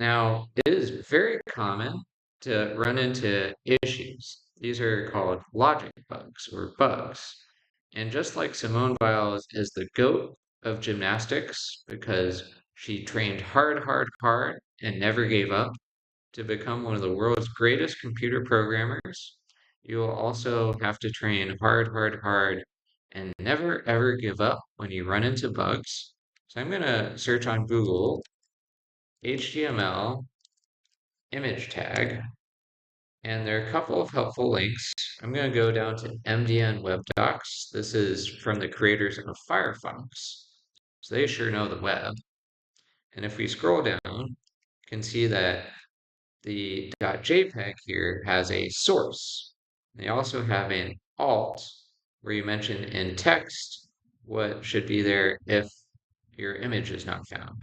Now, it is very common to run into issues. These are called logic bugs or bugs. And just like Simone Biles is the GOAT of gymnastics because she trained hard, hard, hard and never gave up to become one of the world's greatest computer programmers, you will also have to train hard, hard, hard and never ever give up when you run into bugs. So I'm going to search on Google HTML image tag, and there are a couple of helpful links. I'm going to go down to MDN Web Docs. This is from the creators of Firefox. So they sure know the web. And if we scroll down, you can see that the .jpeg here has a source. They also have an alt where you mention in text what should be there if your image is not found.